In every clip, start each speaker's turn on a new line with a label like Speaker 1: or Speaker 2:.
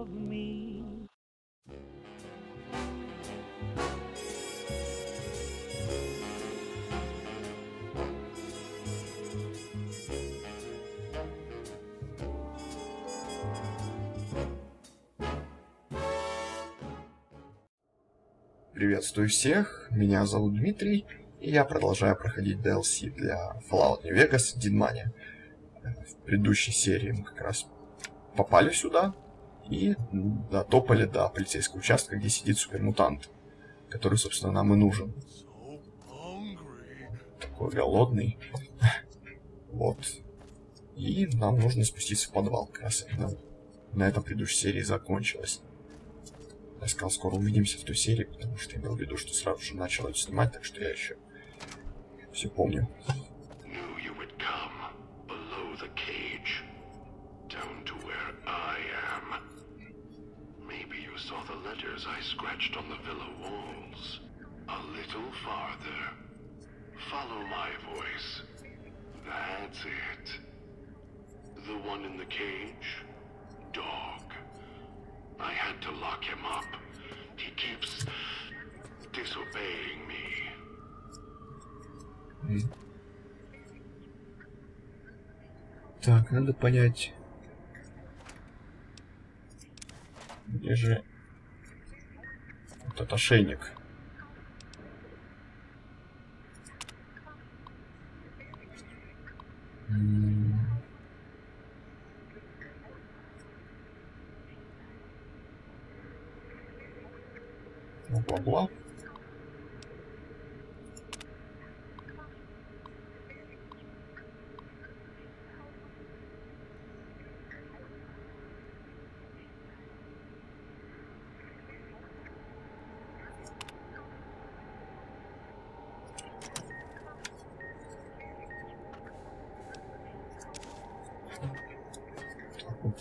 Speaker 1: of me.
Speaker 2: Приветствую всех, меня зовут Дмитрий, и я продолжаю проходить DLC для Fallout Нью-Вегаса Динмания. В предыдущей серии мы как раз попали сюда и дотопали до полицейского участка, где сидит супермутант, который, собственно, нам и нужен. Такой голодный. Вот. И нам нужно спуститься в подвал. Как раз на этом предыдущей серии закончилось. Я сказал, скоро увидимся в той серии, потому что я имел в виду, что сразу же начал это снимать, так что я еще все помню.
Speaker 3: I had to lock him up. He keeps disobeying me.
Speaker 2: Так, надо понять, где же этот ошейник. Бла-бла-бла.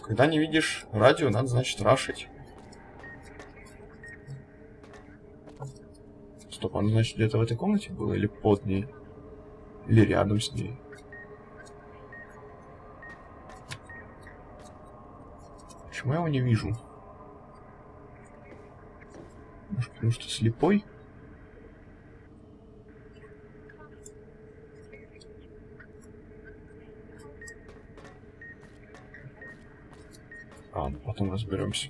Speaker 2: Когда не видишь радио, надо, значит, рашить. Стоп, оно, значит, где-то в этой комнате было, или под ней, или рядом с ней. Почему я его не вижу? Может, потому что слепой? А, ну потом разберемся.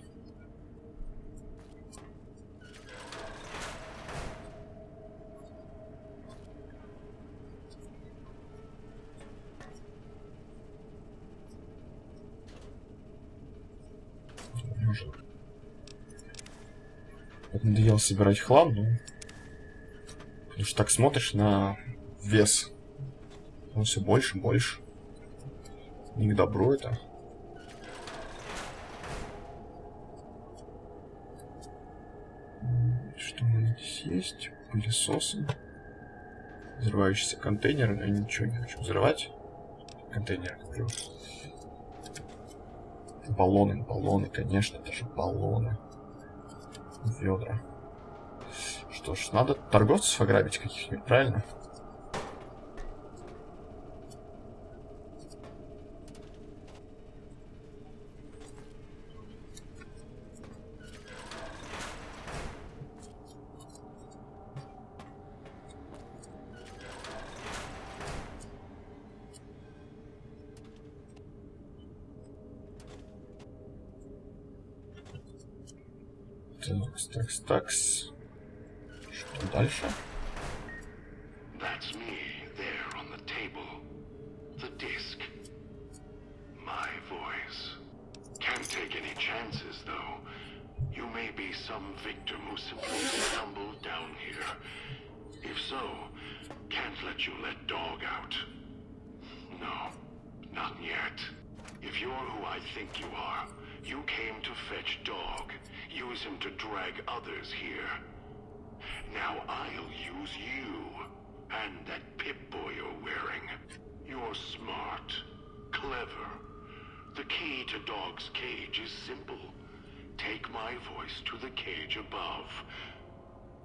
Speaker 2: Надоело собирать хлам, ну, потому что так смотришь на вес, он все больше и больше. Не к добру это. Что у нас здесь есть? Пылесосы. Взрывающийся контейнер. Я ничего не хочу взрывать. Контейнер, говорю. Баллоны, конечно, это же баллоны. Ведра. Что ж, надо торговцев ограбить каких-нибудь, правильно? Такс. Что дальше?
Speaker 3: That's me there on the table. The disc. My voice. Can't take any chances, though. You may be some victim who simply stumbled down here. If so, can't let you let DoG out. No, not yet. If you're who I think you are, you came to fetch DoG. Use him to drag others here. Now I'll use you and that Pip-Boy you're wearing. You're smart, clever. The key to DoG's cage is simple. Take my voice to the cage above.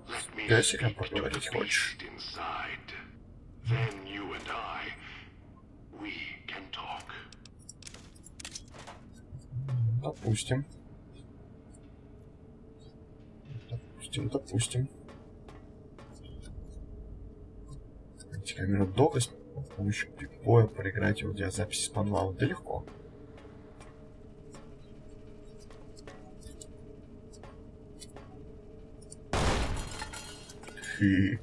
Speaker 3: Let me speak to the beast inside. Then you and we can talk.
Speaker 2: Допустим. допустим. Камеру DoG с помощью пипоя проиграть аудиозаписи с манвала. Да легко. Хы.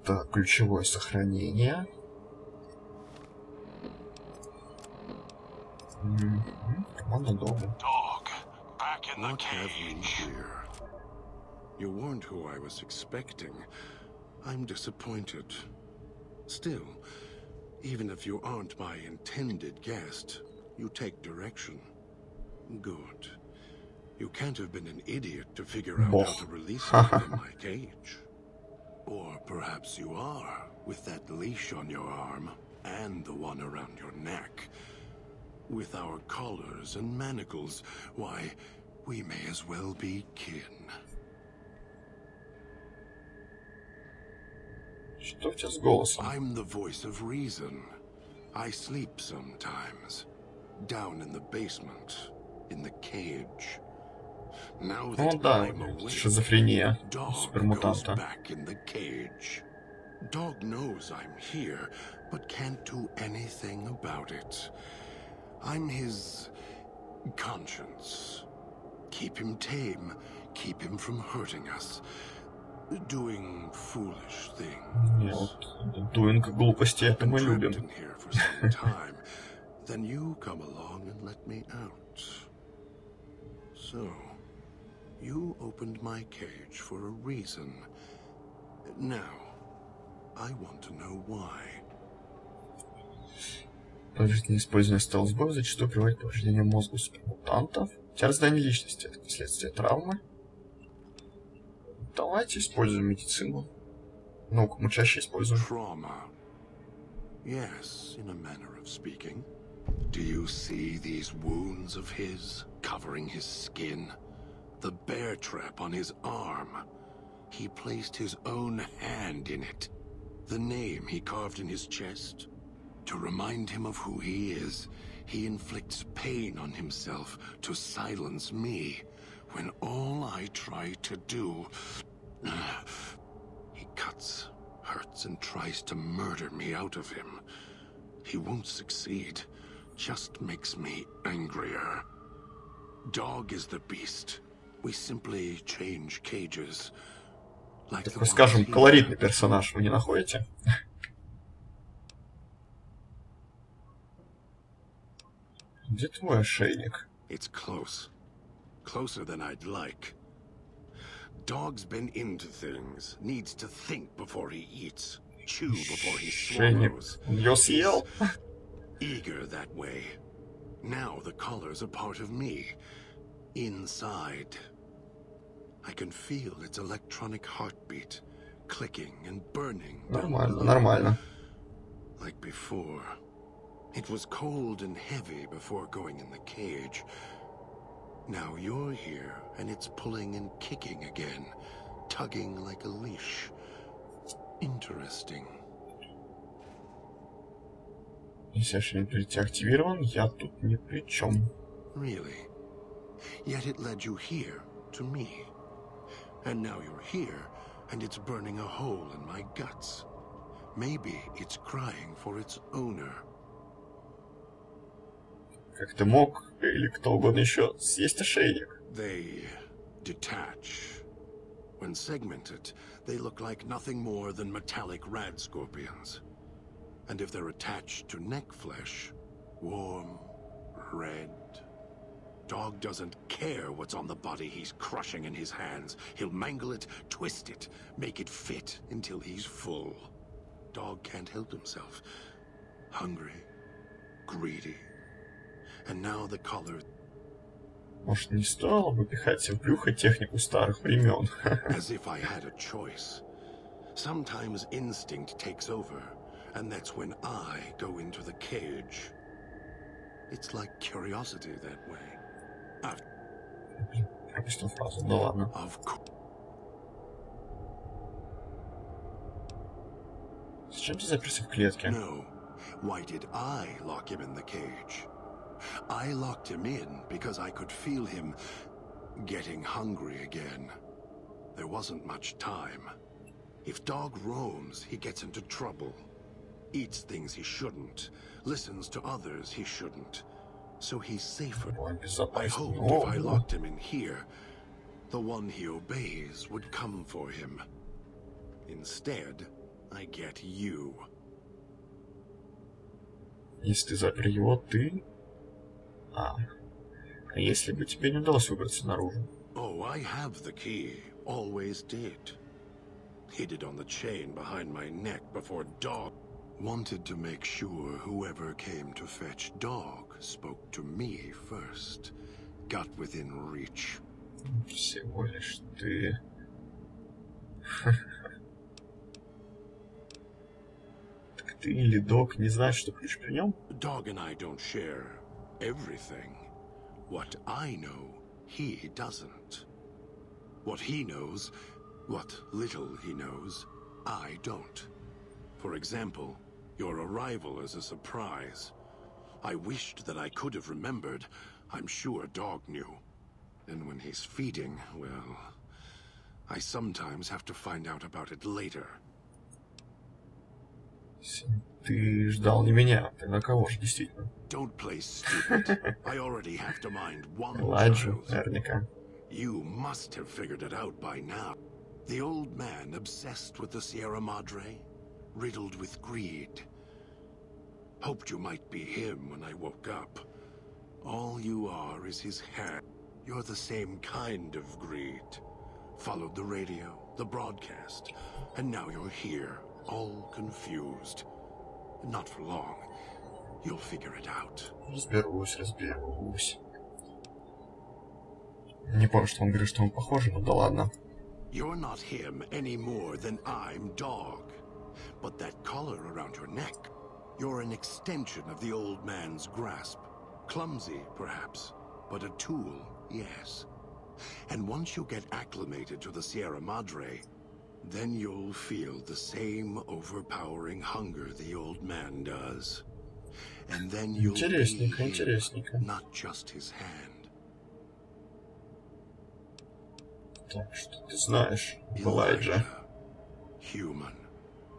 Speaker 2: Так, ключевое сохранение. Команда DoG.
Speaker 3: What have you here? You weren't who I was expecting. I'm disappointed. Still, even if you aren't my intended guest, you take direction. Good. You can't have been an idiot to figure out how to release me from my cage. Or perhaps you are, with that leash on your arm, and the one around your neck. With our collars and manacles, why, we may as well be kin.
Speaker 2: Что у тебя с голосом?
Speaker 3: I'm the voice of reason. I sleep sometimes. Down in the basement, in the cage. Now that I'm awake,
Speaker 2: шизофрения
Speaker 3: DoG goes
Speaker 2: супермутанта.
Speaker 3: back in the cage. DoG knows I'm here, but can't do anything about it. I'm his conscience. Keep him tame, keep him from hurting us. Doing foolish things.
Speaker 2: Doing глупости, это мы
Speaker 3: Trapped
Speaker 2: любим.
Speaker 3: in here for some time. Then you come along and let me out. So, you opened my cage for a reason. Now, I want to know why.
Speaker 2: Продолжительное использование стелс-боя зачастую приводит к повреждению мозга супермутантов. Раздание личности — это последствия травмы. Давайте используем медицину. Ну, мы чаще используем.
Speaker 3: Trauma. Yes, in a manner of speaking. Do you see these wounds of his covering his skin? The bear trap on his arm. He placed his own hand in it. The name he carved in his chest. To remind him of who he is, he inflicts pain on himself to silence me, when all I try to do... He cuts, hurts, and tries to murder me out of him. He won't succeed, just makes me angrier. DoG is the beast. We simply change cages. Like
Speaker 2: Такой, скажем, колоритный персонаж, вы не находите? Где твой ошейник?
Speaker 3: It's close. Closer than I'd like. DoG's been into things. Needs to think before he eats. Chew before he swallows.
Speaker 2: Он её съел?
Speaker 3: Eager that way. Now the collar's a part of me. Inside. I can feel its electronic heartbeat. Clicking and burning.
Speaker 2: Нормально, нормально.
Speaker 3: Like before. It was cold and heavy before going in the cage. Now you're here, and it's pulling and kicking again, tugging like a leash. Interesting.
Speaker 2: Если ошейник активирован, я тут ни при чем.
Speaker 3: Really? Yet it led you here, to me. And now you're here, and it's burning a hole in my guts. Maybe it's crying for its owner.
Speaker 2: Как ты мог, или кто угодно еще, съесть ошейник?
Speaker 3: They detach. When segmented, they look like nothing more than metallic rad scorpions. And if they're attached to neck flesh, warm, red. DoG doesn't care what's on the body he's crushing in his hands. He'll mangle it, twist it, make it fit until he's full. DoG can't help himself. Hungry, greedy. And now the collar...
Speaker 2: Может, не стоило бы пихать в брюхо технику старых времен?
Speaker 3: As if I had a choice. Sometimes instinct takes over, and that's when I go into the cage. It's like curiosity that way.
Speaker 2: Пропустил фразу, ну ладно. Зачем ты заперся в клетке?
Speaker 3: No. Why did I lock him in the cage? I locked him in because I could feel him getting hungry again. There wasn't much time. If DoG roams, he gets into trouble. Eats things he shouldn't. Listens to others he shouldn't. So he's safer. I hoped if I locked him in here, the one he obeys would come for him. Instead, I get you.
Speaker 2: Если ты запер его, ты... А если бы тебе не удалось выбраться наружу?
Speaker 3: Oh, I have the key. Always did. Hid it on the chain behind my neck before DoG. Wanted to make sure whoever came to fetch DoG spoke to me first. Got within reach.
Speaker 2: Всего лишь ты... Так ты или DoG не знаешь, что ключ при нем?
Speaker 3: DoG and I don't share everything. What I know, he doesn't. What he knows, what little he knows, I don't. For example, your arrival is a surprise. I wished that I could have remembered. I'm sure DoG knew. And when he's feeding, well, I sometimes have to find out about it later.
Speaker 2: Ты ждал не меня, тогда кого же действительно?
Speaker 3: Don't play stupid. I already have to mind one
Speaker 2: Ладжу,
Speaker 3: child.
Speaker 2: наверняка.
Speaker 3: You must have figured it out by now. The old man obsessed with the Sierra Madre, riddled with greed. Hoped you might be him when I woke up. All you are is his hand. You're the same kind of greed. Followed the radio, the broadcast, and now you're here, all confused. Not for long. You'll figure it out.
Speaker 2: Разберусь. Не помню, что он говорит, что он похож, но да ладно.
Speaker 3: You're not him any more than I'm DoG. But that collar around your neck, you're an extension of the old man's grasp. Clumsy, perhaps, but a tool, yes. And once you get acclimated to the Sierra Madre, then you'll feel the same overpowering hunger the old man does. And then you'll be him, not just his hand.
Speaker 2: Так что ты знаешь, Elijah.
Speaker 3: Human,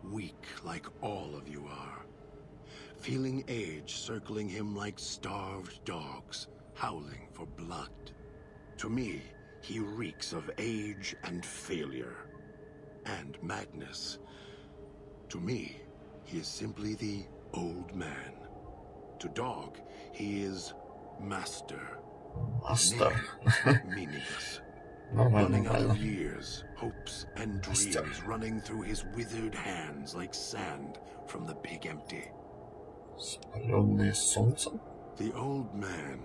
Speaker 3: weak like all of you are. Feeling age circling him like starved dogs, howling for blood. To me, he reeks of age and failure. And madness. To me, he is simply the old man. To DoG, he is master.
Speaker 2: Master.
Speaker 3: Meaningless.
Speaker 2: Running
Speaker 3: out of years, hopes and dreams running through his withered hands like sand from the big empty.
Speaker 2: Спаленные солнцем?
Speaker 3: The old man,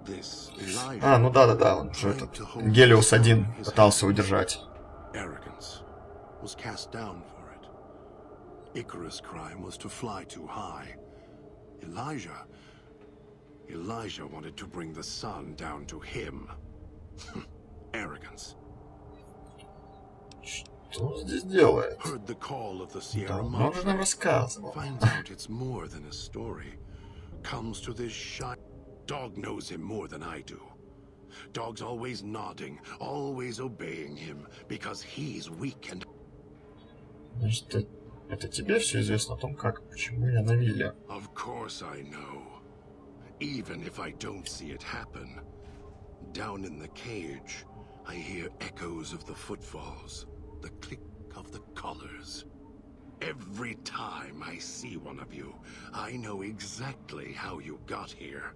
Speaker 3: this Elijah.
Speaker 2: А, ну да, он же этот Гелиос-1 пытался удержать.
Speaker 3: Arrogance was cast down for it. Icarus' crime was to fly too high. Elijah wanted to bring the sun down to him. Arrogance.
Speaker 2: Что он здесь делает?
Speaker 3: Heard the call of the Sierra
Speaker 2: Да, он же нам рассказывал.
Speaker 3: Finds out it's more than a story. Comes to this shy. DoG knows him more than I do. DoG's always nodding, always obeying him, because he's weak and...
Speaker 2: Значит, это тебе все известно о том, как, почему я на вилле.
Speaker 3: Of course I know. Even if I don't see it happen. Down in the cage, I hear echoes of the footfalls, the click of the collars. Every time I see one of you, I know exactly how you got here.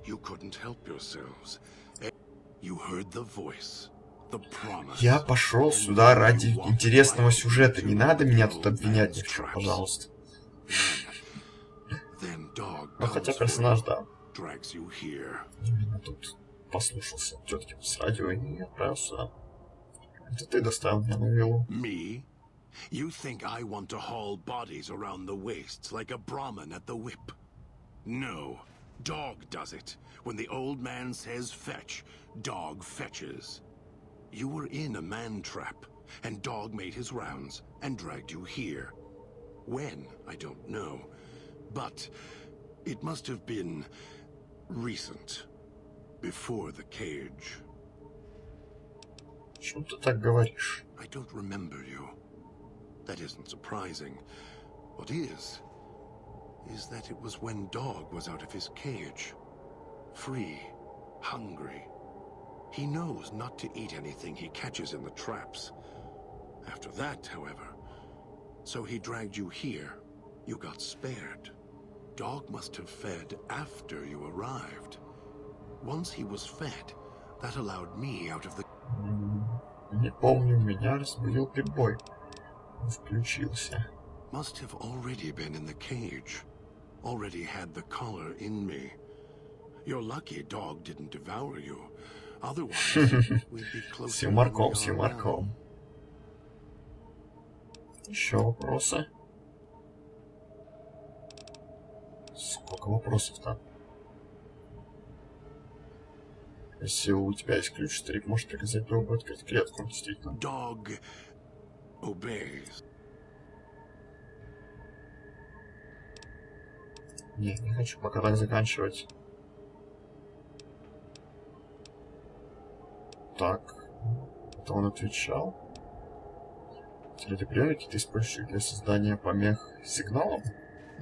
Speaker 3: You couldn't help yourselves. You heard the voice, the promise.
Speaker 2: Я пошел сюда ради интересного сюжета. Не надо меня тут обвинять ни в чем, пожалуйста. Ну, хотя персонаж, да. Именно тут послушался тетки с радио и отправился сюда. Это ты доставил меня на виллу.
Speaker 3: Me? You think I want to haul bodies around the wastes like a Brahmin at the whip? No. Dog does it. When the old man says fetch, Dog fetches. You were in a man trap, and Dog made his rounds and dragged you here. When, I don't know. But it must have been recent. Before the cage.
Speaker 2: Что ты так говоришь?
Speaker 3: I don't remember you. That isn't surprising. What is that it was when Dog was out of his cage. Free, hungry. He knows not to eat anything he catches in the traps. After that, however, so he dragged you here. You got spared. Dog must have fed after you arrived. Once he was fed, that allowed me out of the...
Speaker 2: Не помню, меня разбудил прибой. Включился.
Speaker 3: Must have already been in the cage. Already had the collar in me. You're lucky Dog didn't devour you. Otherwise, we'd be close.
Speaker 2: С юморком, с юморком. Еще вопросы? Сколько вопросов-то? Если у тебя есть ключ, старик может приказать другу открыть клетку, действительно.
Speaker 3: Dog obeys.
Speaker 2: Не хочу пока так заканчивать. Так, это он отвечал. Телеприемники ты используешь для создания помех сигналом?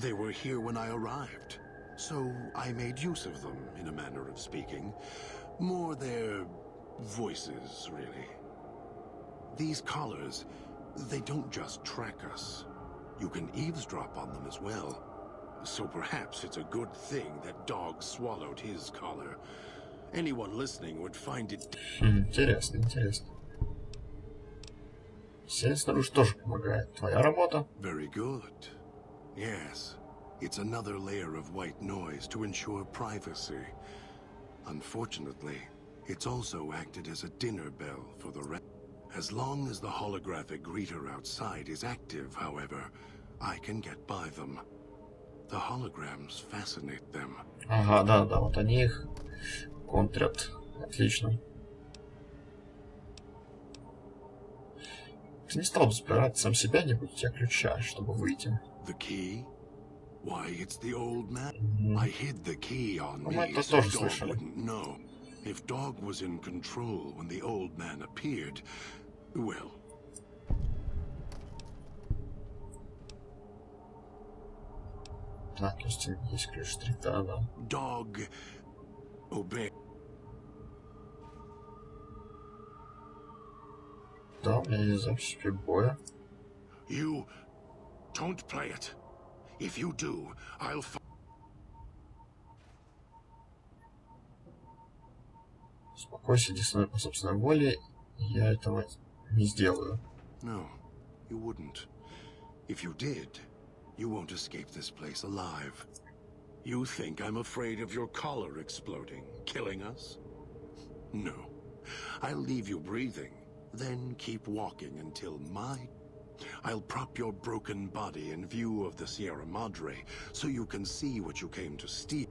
Speaker 3: They were here when I arrived, so I made use of them, in a manner of speaking. More their voices, really. These collars, they don't just track us. You can eavesdrop on them as well. So perhaps it's a good thing that Dog swallowed his collar. Anyone listening would find it...
Speaker 2: Интересно, интересно. Сеть снаружи тоже помогает. Твоя работа?
Speaker 3: Very good. Yes. It's another layer of white noise to ensure privacy. Unfortunately, it's also acted as a dinner bell for the rest. As long as the holographic greeter outside is active, however, I can get by them. The holograms fascinate them.
Speaker 2: Ага, да, вот они их контрят. Отлично. Ты не стал забирать сам себя, не будь у тебя ключа, чтобы выйти.
Speaker 3: The key? Why, it's the old man. I hid the key on me so Dog wouldn't know. If Dog was in control when the old man appeared, well...
Speaker 2: Так, есть ключ 3, да.
Speaker 3: Dog obey.
Speaker 2: Да, у меня есть запись прибоя.
Speaker 3: You don't play it. If you do, I'll...
Speaker 2: Успокойся, иди со мной по собственной воле. Я этого не сделаю.
Speaker 3: No, you wouldn't. If you did, you won't escape this place alive. You think I'm afraid of your collar exploding, killing us? No. I'll leave you breathing, then keep walking until I'll prop your broken body in view of the Sierra Madre, so you can see what you came to steal.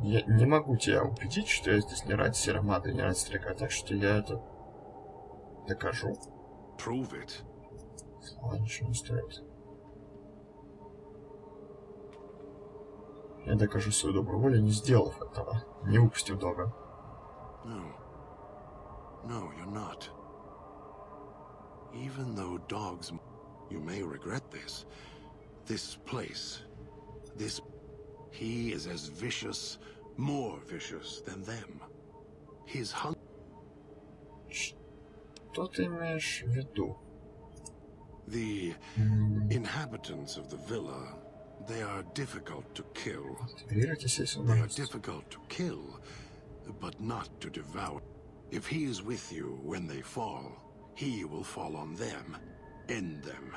Speaker 2: Я не могу тебя убедить, что я здесь не ради Sierra Madre, не ради старика, так что я это докажу.
Speaker 3: Prove it.
Speaker 2: Слова ничего не стоит. Я докажу свою добрую волю, не сделав этого, не выпустив Дога.
Speaker 3: No, you're not. Even though dogs, you may regret this. This place, he is as vicious, more vicious than them. His hunger.
Speaker 2: Что ты имеешь в виду?
Speaker 3: The inhabitants of the villa, they are difficult to kill. They are difficult to kill, but not to devour. If he is with you when they fall, he will fall on them, end them.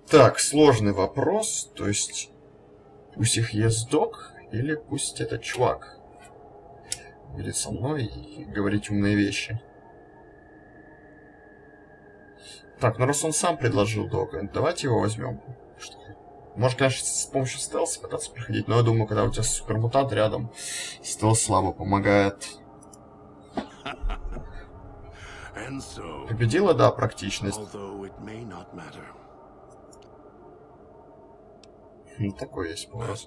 Speaker 2: Так, сложный вопрос. То есть, пусть их ест Дог, или пусть этот чувак будет со мной и говорить умные вещи. Так, ну раз он сам предложил DoG, давайте его возьмем. Может, конечно, с помощью стелса пытаться проходить, но я думаю, когда у тебя супермутант рядом, стелс слабо помогает. Победила, да, практичность. Такой есть поворот.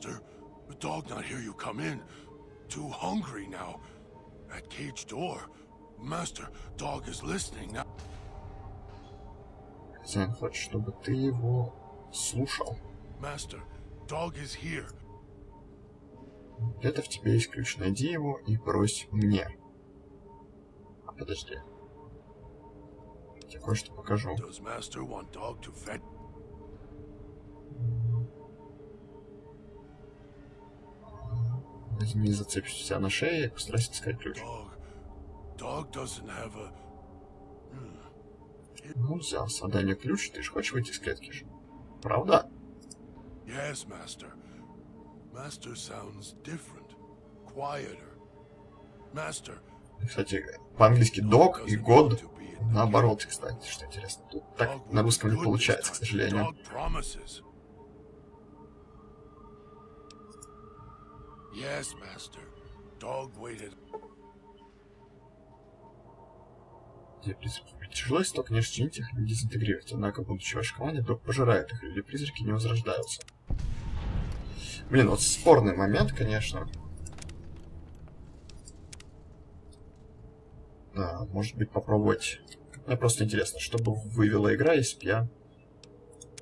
Speaker 2: Хозяин хочет, чтобы ты его слушал. Где-то в тебе есть ключ. Найди его и брось мне. Подожди. Я тебе кое-что покажу. Возьми, зацепись у себя на шее и постарайся искать ключ. Ну, взялся. Отдай мне ключ, ты же хочешь выйти из клетки же. Правда?
Speaker 3: Yes, master. Master sounds different, quieter. Master.
Speaker 2: Кстати, по-английски DoG и GoD наоборот, кстати, что интересно. Тут так на русском не получается, к сожалению.
Speaker 3: Yes, master. DoG waited.
Speaker 2: Тяжело, если только не расчленить их или дезинтегрировать. Однако, будучи в вашей команде, DoG пожирает их, или призраки не возрождаются. Блин, вот спорный момент, конечно. Да, может быть, попробовать. Мне просто интересно, что бы вывела игра, если бы я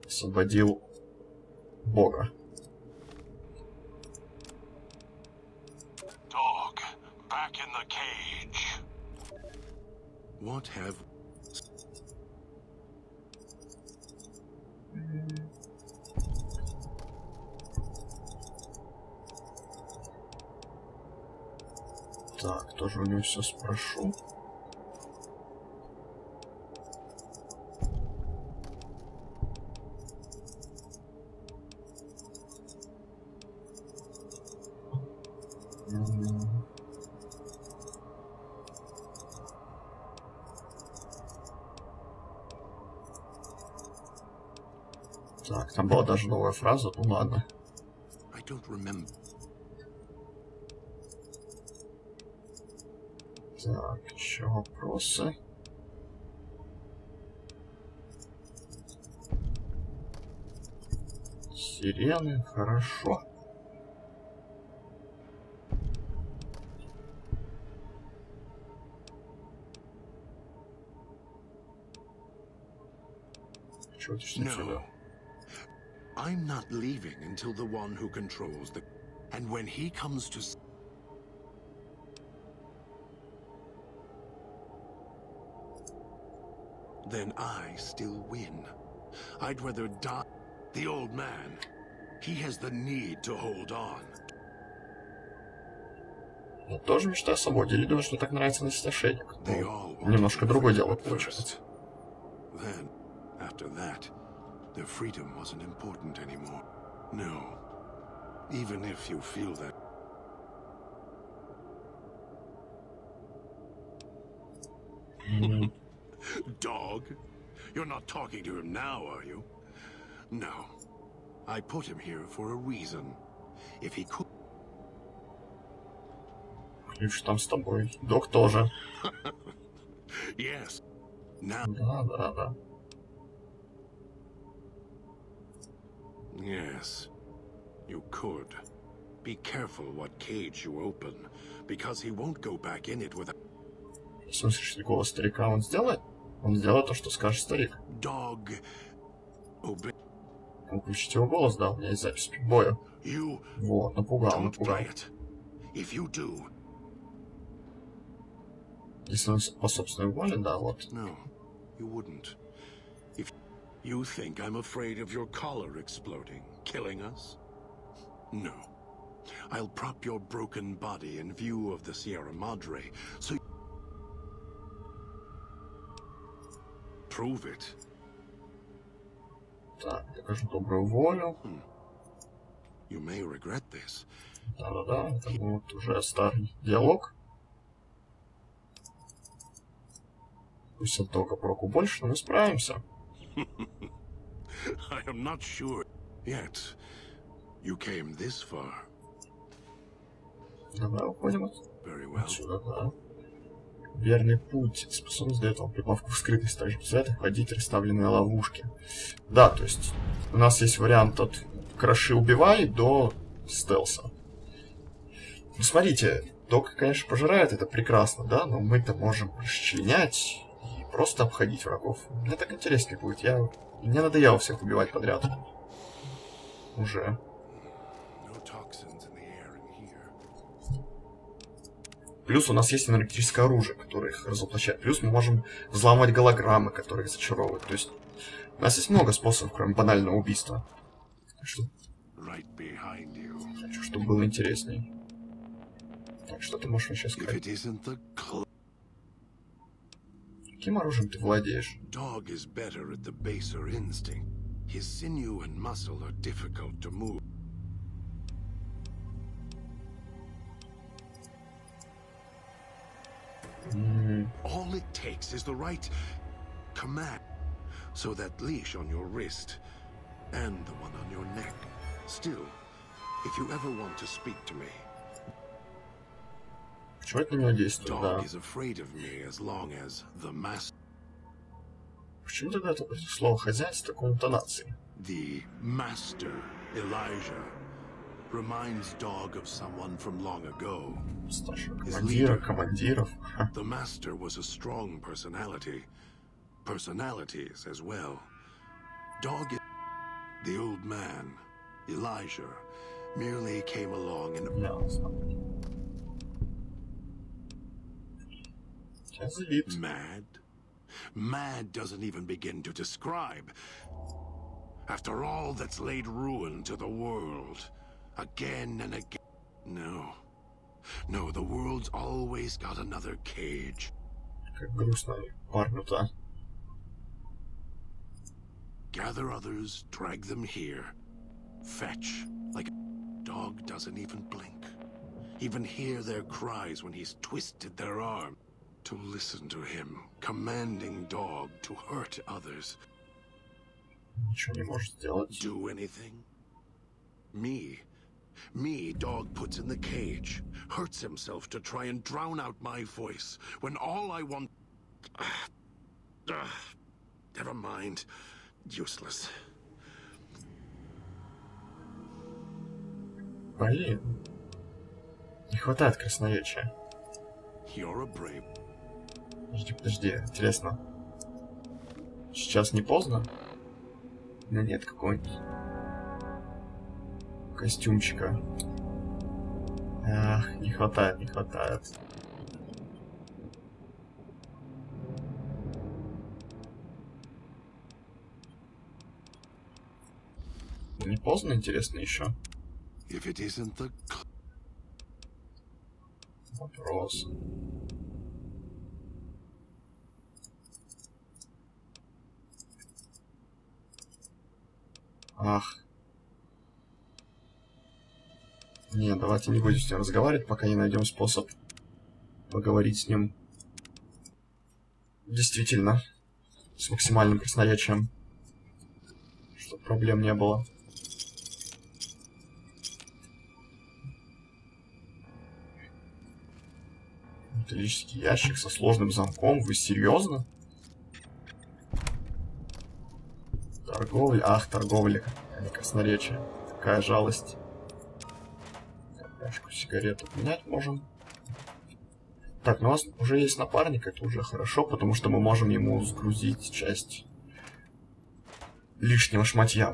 Speaker 2: освободил Бога.
Speaker 3: DoG, back in the cage. What have...
Speaker 2: Так, тоже у него все спрошу. Так, там была даже новая фраза, ну ладно. Так, еще вопросы. Сирены, хорошо. Чего ты что-то?
Speaker 3: I'm not leaving until the one who controls the... And when he comes to... Then I still win. I'd rather die. The old man, he has the need to hold on.
Speaker 2: Я тоже мечтаю о свободе. Или думаю, что так нравится носить ошейник. Немножко другое дело получается.
Speaker 3: Then, after that, the freedom wasn't important anymore. No. Even if you feel that. DoG? You're not talking to him now, are you? No. I put him here for a reason. If he could...
Speaker 2: Ключ там с тобой. DoG тоже.
Speaker 3: Yes. Now...
Speaker 2: Да.
Speaker 3: Yes. You could. Be careful what cage you open, because he won't go back in it without...
Speaker 2: В смысле, что голос старика он сделает? Он сделает то, что скажет старик.
Speaker 3: DoG.
Speaker 2: Он включить его голос, да, у меня есть запись боя. Вот, напугал. Если он по собственной воле, да, вот.
Speaker 3: You think I'm afraid of your collar exploding, killing us? No. I'll prop your broken body in view of the Sierra Madre, so... Prove it.
Speaker 2: Так, покажу добрую волю.
Speaker 3: You may regret this.
Speaker 2: Да, это вот уже старый диалог. Пусть от того проку больше, но мы справимся. Давай уходим отсюда, да. Верный путь. Способность дает вам прибавку в скрытность. Также позволяет обходить расставленные ловушки. Да, то есть у нас есть вариант от кроши убивай до стелса. Ну, смотрите, DoG, конечно, пожирает, это прекрасно, да, но мы-то можем расчленять и просто обходить врагов. Мне так интереснее будет. Мне надоело всех убивать подряд. Уже. Плюс у нас есть энергетическое оружие, которое их разоплощает. Плюс мы можем взламывать голограммы, которые их зачаровывают. То есть у нас есть много способов, кроме банального убийства. Хочу, чтобы было интересней. Так, что ты можешь сейчас сказать? Каким оружием ты владеешь?
Speaker 3: All it takes is the right command. So that leash on your wrist and the one on your neck. Still, if you ever want to speak to me.
Speaker 2: Почему это на него действует, да? Почему тогда это слово хозяин с такой интонацией?
Speaker 3: The master, Elijah, reminds DoG of someone from long ago.
Speaker 2: Старшего командира, командиров.
Speaker 3: The master was a strong personality. Personalities as well. DoG, the old man, Elijah, merely came along and... Mad? Mad doesn't even begin to describe. After all that's laid ruin to the world, again and again. No, the world's always got another cage.
Speaker 2: Как грустно, парню-то.
Speaker 3: Gather others, drag them here. Fetch, like a dog doesn't even blink. Even hear their cries when he's twisted their arm. To listen to him, commanding DoG to hurt others.
Speaker 2: Ничего не может сделать.
Speaker 3: Do anything? Me, DoG puts in the cage, hurts himself to try and drown out my voice, when all I want... Never mind. Useless.
Speaker 2: Блин. Не хватает красноречия.
Speaker 3: You're a brave...
Speaker 2: Подожди, интересно. Сейчас не поздно? Ну нет, какого-нибудь костюмчика. Ах, не хватает. Не поздно, интересно, еще? Вопрос. Ах. Не, давайте не будем с ним разговаривать, пока не найдем способ поговорить с ним действительно с максимальным красноречием, чтобы проблем не было. Металлический ящик со сложным замком. Вы серьезно? Торговля. Ах, торговля. А не красноречие. Какая жалость. Пачку сигарет обменять можем. Так, ну у нас уже есть напарник. Это уже хорошо, потому что мы можем ему сгрузить часть лишнего шматья.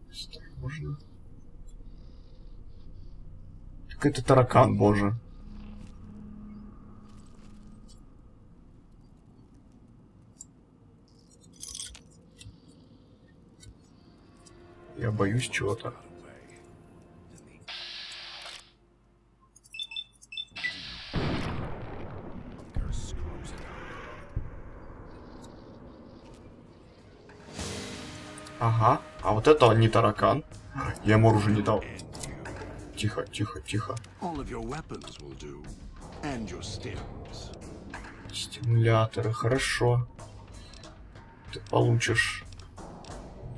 Speaker 2: Осторожно. Какой-то таракан, боже. Я боюсь чего-то. Ага, а вот это он не таракан. Я ему оружие не дал. Тихо, тихо, тихо. Стимуляторы, хорошо. Ты получишь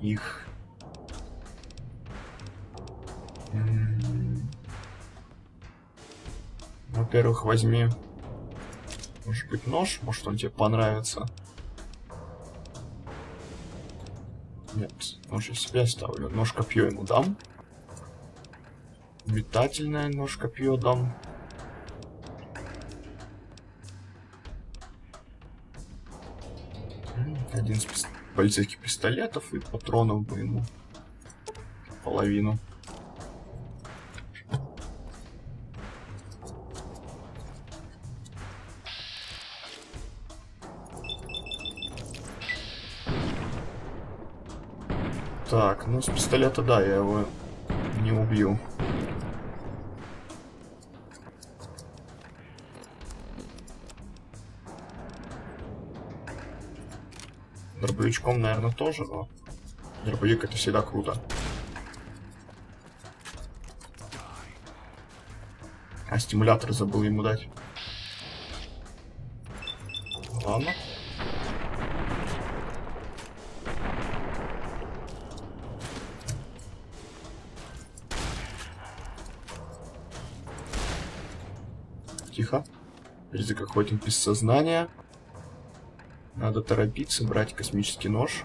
Speaker 2: их. Во-первых, возьми, может быть, нож, может он тебе понравится. Нет, нож я себе оставлю. Нож-копье ему дам. Метательное нож-копье дам. Один из полицейских пистолетов и патронов бы ему. Половину. Так, ну с пистолета, да, я его не убью. Дробовичком, наверное, тоже, но дробовик это всегда круто. А стимулятор забыл ему дать. Ладно. Тихо. Призрак охотник без сознания. Надо торопиться, брать космический нож.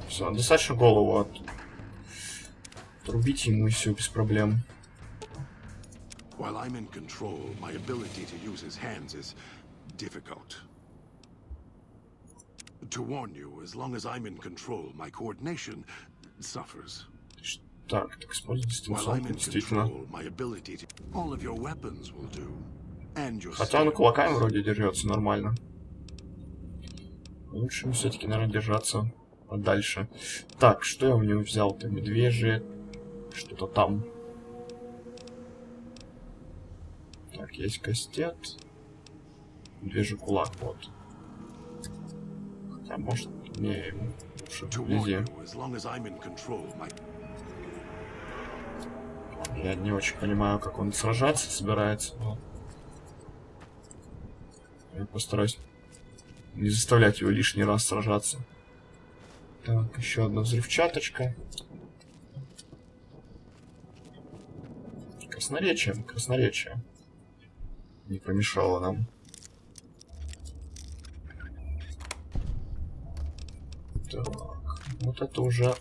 Speaker 2: Все, достаточно голову отрубить ему и все без проблем.
Speaker 3: While I'm in control, my ability to use his hands is difficult. To warn you, as long as I'm in control, my coordination suffers.
Speaker 2: Так, так используй дистанционку, действительно. Хотя он кулаками вроде держится нормально. Лучше все-таки, наверное, держаться подальше. Так, что я у него взял-то? Медвежье. Что-то там. Так, есть кастет. Медвежий кулак, вот. Хотя, может, не ему лучше вблизи. Я не очень понимаю, как он сражаться собирается, но я постараюсь не заставлять его лишний раз сражаться. Так, еще одна взрывчаточка. Красноречие, красноречие. Не помешало нам. Так, вот это уже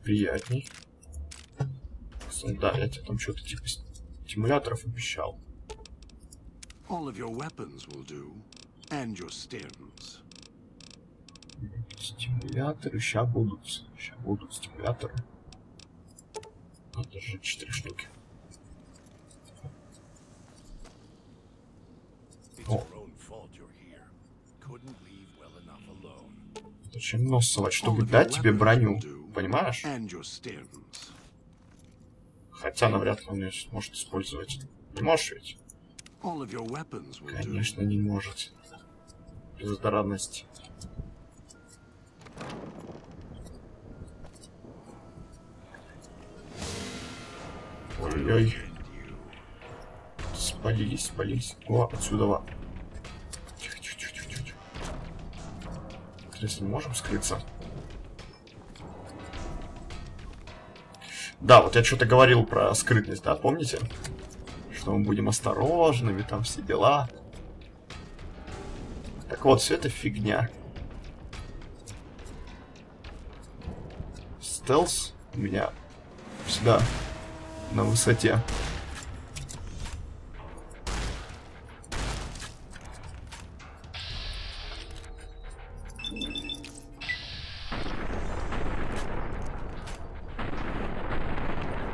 Speaker 2: приятней. Да, я тебе там что-то типа стимуляторов обещал. Стимуляторы ща будут. Ща будут стимуляторы. Это же 4 штуки. О. Зачем нос совать? Чтобы дать тебе броню. Понимаешь? Хотя навряд ли он ее сможет использовать. Не можешь ведь? Конечно, не может. Бездарность. Ой-ой. Спалились, спалились. О, отсюда. Тихо, тихо, тихо, тихо, тихо. Интересно, можем скрыться? Да, вот я что-то говорил про скрытность, да, помните? Что мы будем осторожными, там все дела. Так вот, все это фигня. Стелс у меня всегда на высоте.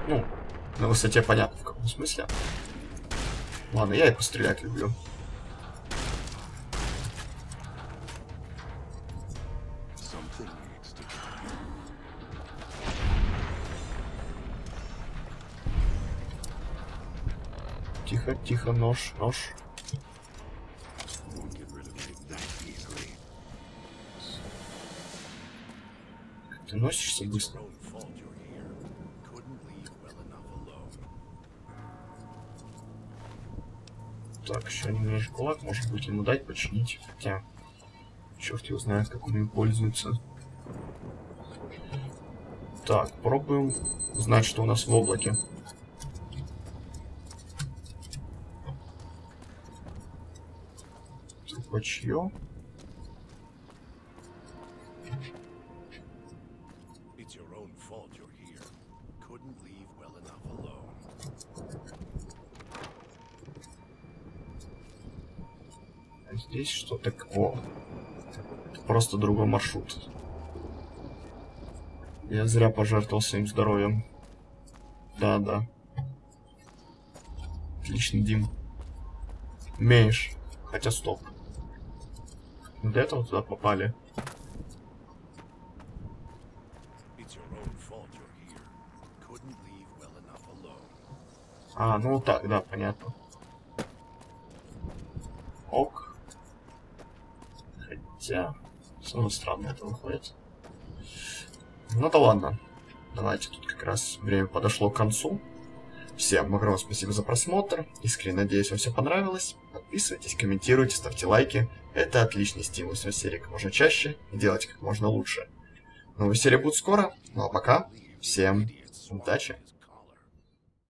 Speaker 2: Ну, на высоте понятно в каком смысле. Ладно, я и пострелять люблю. Тихо, тихо, нож, нож. Ты носишься быстро. Так, еще немножко кулак, может быть, ему дать починить. Хотя, черт его знает, как он им пользуется. Так, пробуем узнать, что у нас в облаке. Трубачье. А здесь что-то... О, это просто другой маршрут. Я зря пожертвовал своим здоровьем. Да. Отлично, Дим. Умеешь. Хотя стоп. До этого туда попали. А, ну так, да, понятно. Ок. Хотя... Самое странное это выходит. Ну да ладно. Давайте, тут как раз время подошло к концу. Всем огромное спасибо за просмотр. Искренне надеюсь, вам все понравилось. Подписывайтесь, комментируйте, ставьте лайки. Это отличный стимул снять серии как можно чаще и делать как можно лучше. Новые серии будут скоро. Ну а пока. Всем удачи.